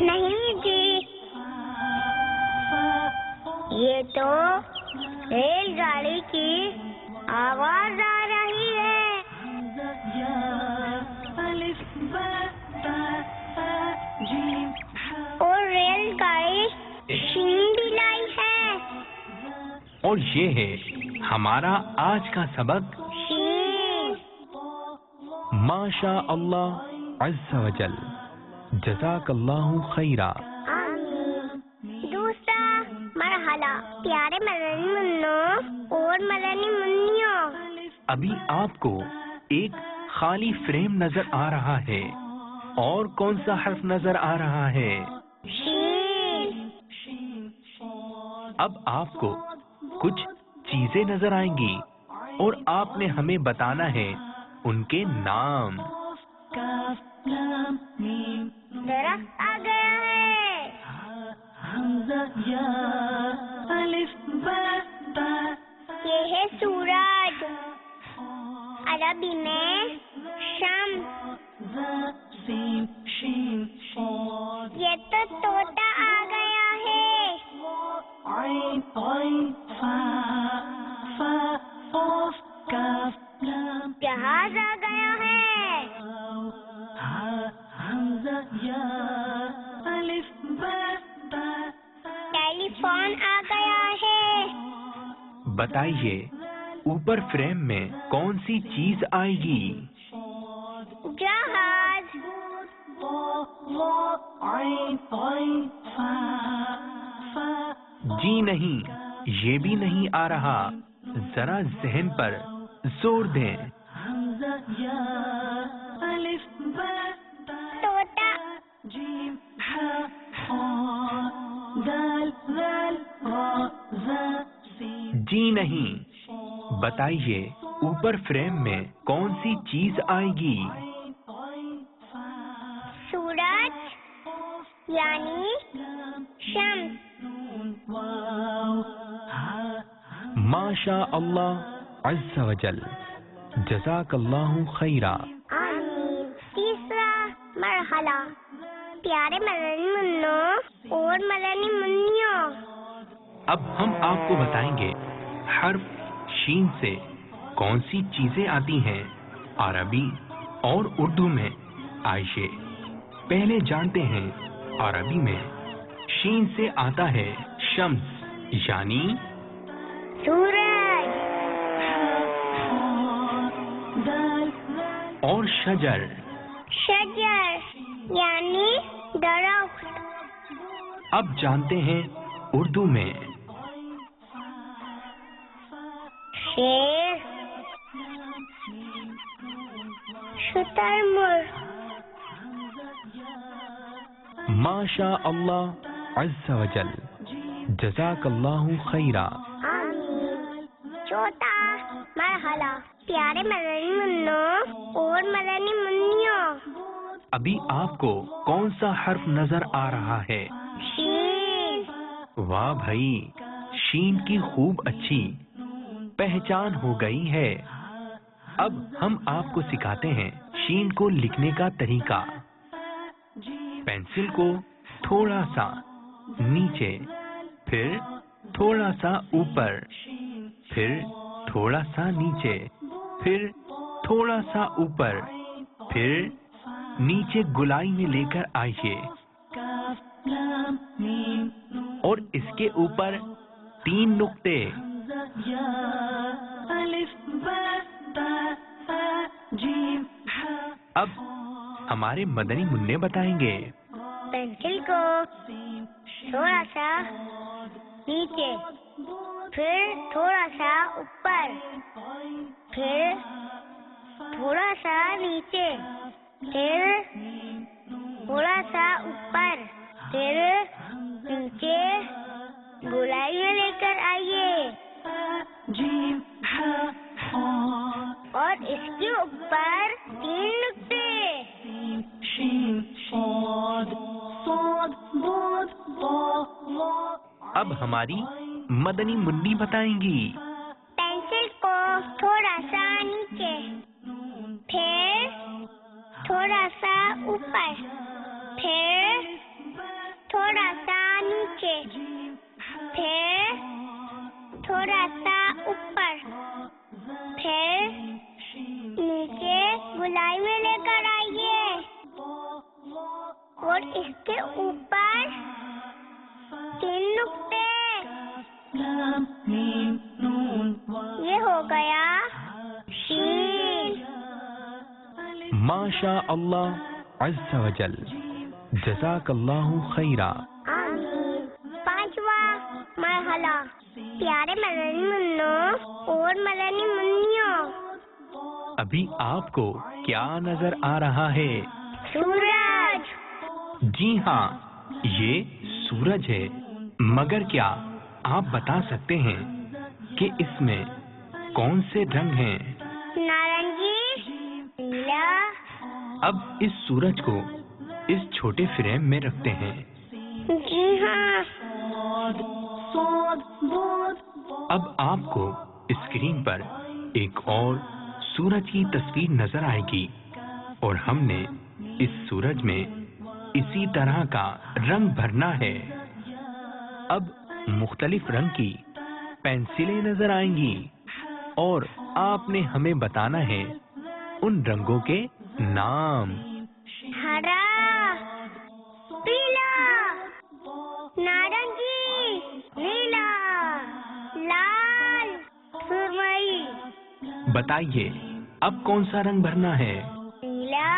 نہیں جی، یہ تو ریل گاڑی کی آواز آ رہی ہے۔ اور ریل گاڑی شین بھی لائی ہے۔ اور یہ ہے ہمارا آج کا سبق، شین۔ ماشاء اللہ عز و جل، جزاک اللہ خیرہ۔ آمین۔ دوسرا مرحلہ، پیارے مدنی منوں اور مدنی منیوں۔ ابھی آپ کو ایک خالی فریم نظر آ رہا ہے، اور کون سا حرف نظر آ رہا ہے؟ شین۔ اب آپ کو کچھ چیزیں نظر آئیں گی، اور آپ نے ہمیں بتانا ہے ان کے نام۔ درخت آ گیا ہے۔ یہ ہے سورج، عربی میں شمس۔ یہ تو طوطا آ گیا ہے۔ جہاز آ گیا ہے۔ ٹیلی فون آ گیا ہے۔ بتائیے اوپر فریم میں کون سی چیز آئے گی؟ جہاز۔ جی نہیں، یہ بھی نہیں آ رہا، ذرا ذہن پر زور دیں۔ طوطا۔ جی نہیں، بتائیے اوپر فریم میں کون سی چیز آئے گی؟ سورج یعنی شمس۔ ماشاء اللہ عز و جل، جزاک اللہ خیرہ۔ آمین۔ تیسرا مرحلہ، پیارے مدنی منوں اور مدنی منیوں۔ اب ہم آپ کو بتائیں گے حرف شین سے کون سی چیزیں آتی ہیں عربی اور اردو میں۔ آئیے پہلے جانتے ہیں عربی میں شین سے آتا ہے شمس یعنی سورج۔ اور شجر شجر یعنی درخت۔ اب جانتے ہیں اردو میں شیر، شتر مرغ۔ ماشاء اللہ عز و جل، جزاک اللہ خیرہ۔ آمین۔ چوتھا مرحلہ، پیارے مدنی منوں اور مدنی منیوں۔ ابھی آپ کو کون سا حرف نظر آ رہا ہے؟ شین۔ واہ بھائی، شین کی خوب اچھی پہچان ہو گئی ہے۔ اب ہم آپ کو سکھاتے ہیں شین کو لکھنے کا طریقہ۔ پینسل کو تھوڑا سا نیچے، پھر تھوڑا سا اوپر، پھر تھوڑا سا نیچے، پھر تھوڑا سا اوپر، پھر نیچے گولائی میں لے کر آئیے، اور اس کے اوپر 3 نقطے۔ اب ہمارے مدنی منع بتائیں گے۔ پینسل کو تھوڑا سا نیچے، پھر تھوڑا سا اوپر، پھر تھوڑا سا نیچے، پھر تھوڑا سا اوپر، پھر نیچے گولائی میں لے کر آئیے، اور اس کے اوپر 3 نقطے۔ اب ہماری مدنی منی بتائیں گی۔ پینسل کو تھوڑا سا نیچے، پھر تھوڑا سا اوپر، پھر تھوڑا سا نیچے، پھر تھوڑا سا اوپر، پھر نیچے گلائی میں لے کر آئیے اور اس کے اوپر 3 نقطے، یہ ہو گیا شین۔ ماشاء اللہ عز و جل، جزاک اللہ خیرا۔ آمین۔ 5واں مرحلہ، پیارے مدنی منوں اور مدنی منیوں، ابھی آپ کو کیا نظر آ رہا ہے؟ سورج۔ جی ہاں، یہ سورج ہے، مگر کیا آپ بتا سکتے ہیں کہ اس میں کون سے رنگ ہیں؟ نارنگی، نیلا۔ اب اس سورج کو اس چھوٹے فریم میں رکھتے ہیں۔ جی ہاں۔ اب آپ کو اسکرین پر ایک اور سورج کی تصویر نظر آئے گی، اور ہم نے اس سورج میں اسی طرح کا رنگ بھرنا ہے۔ اب مختلف رنگ کی پینسلیں نظر آئیں گی، اور آپ نے ہمیں بتانا ہے ان رنگوں کے نام۔ ہرا، پیلا، نارنگی، نیلا، لال، سرمئی۔ بتائیے اب کون سا رنگ بھرنا ہے؟ نیلا۔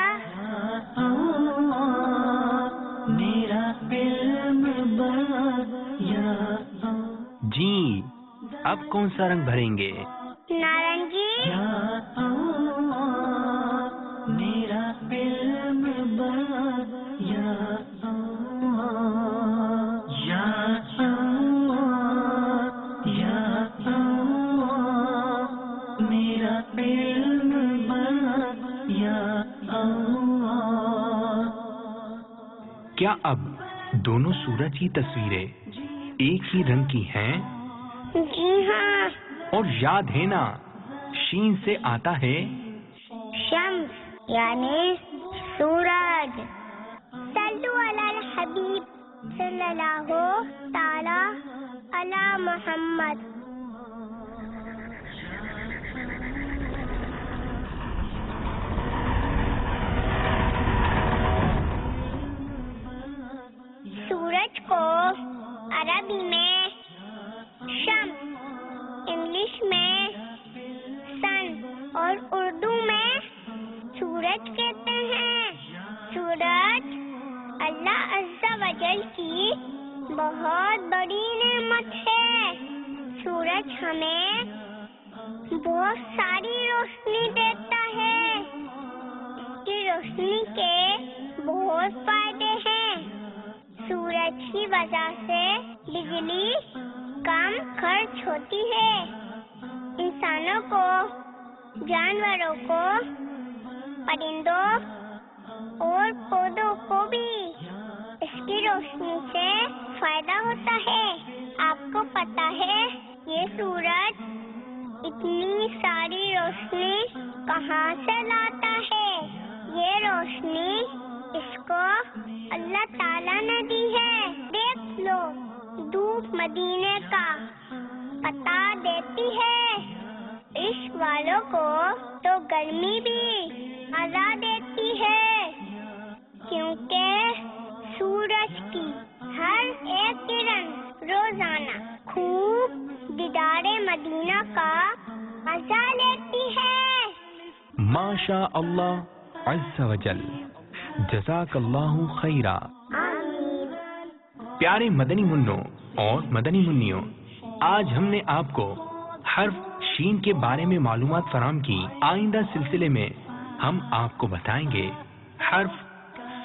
جی، اب کون سا رنگ بھریں گے؟ نارنگی۔ کیا اب دونوں سورج کی تصویریں ایک ہی رنگ کی ہیں؟ جی ہاں۔ اور یاد ہے نا، شین سے آتا ہے شمس یعنی سورج۔ صلو علی الحبیب صلی اللہ تعالی علی محمد۔ سورج کو عربی میں شمس، انگلش میں سن اور اردو میں سورج کہتے ہیں۔ سورج اللہ عز و جل کی بہت بڑی نعمت ہے۔ سورج ہمیں بہت ساری روشنی دیتا ہے۔ اس کی روشنی کے بہت فائدے ہیں۔ سورج کی وجہ سے بجلی کم خرچ ہوتی ہے۔ انسانوں کو، جانوروں کو، پرندوں اور پودوں کو بھی اس کی روشنی سے فائدہ ہوتا ہے۔ آپ کو پتا ہے یہ سورج اتنی ساری روشنی کہاں سے لاتا ہے؟ یہ روشنی اس کو اللہ تعالیٰ نے دی ہے۔ دیکھ لو، دھوپ مدینے کا پتا دیتی ہے۔ عشق والوں کو تو گرمی بھی مزہ دیتی ہے، کیونکہ سورج کی ہر ایک کرن روزانہ خوب دیدار مدینہ کا مزہ لیتی ہے۔ ماشاء اللہ عز و جل، جزاک اللہ خیرا۔ آمین۔ پیارے مدنی منوں اور مدنی منیوں، آج ہم نے آپ کو حرف شین کے بارے میں معلومات فراہم کی۔ آئندہ سلسلے میں ہم آپ کو بتائیں گے حرف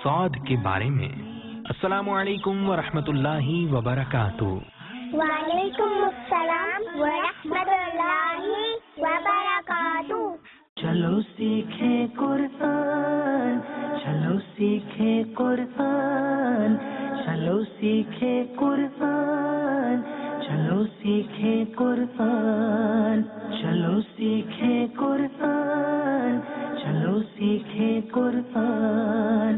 صاد کے بارے میں۔ السلام علیکم ورحمۃ اللہ وبرکاتہ۔ وعلیکم السلام ورحمۃ اللہ وبرکاتہ۔ چلو سیکھے قرآن، چلو سیکھے قرآن، چلو سیکھے قرآن، چلو سیکھے قرآن، چلو سیکھے قرآن، چلو سیکھے قرآن۔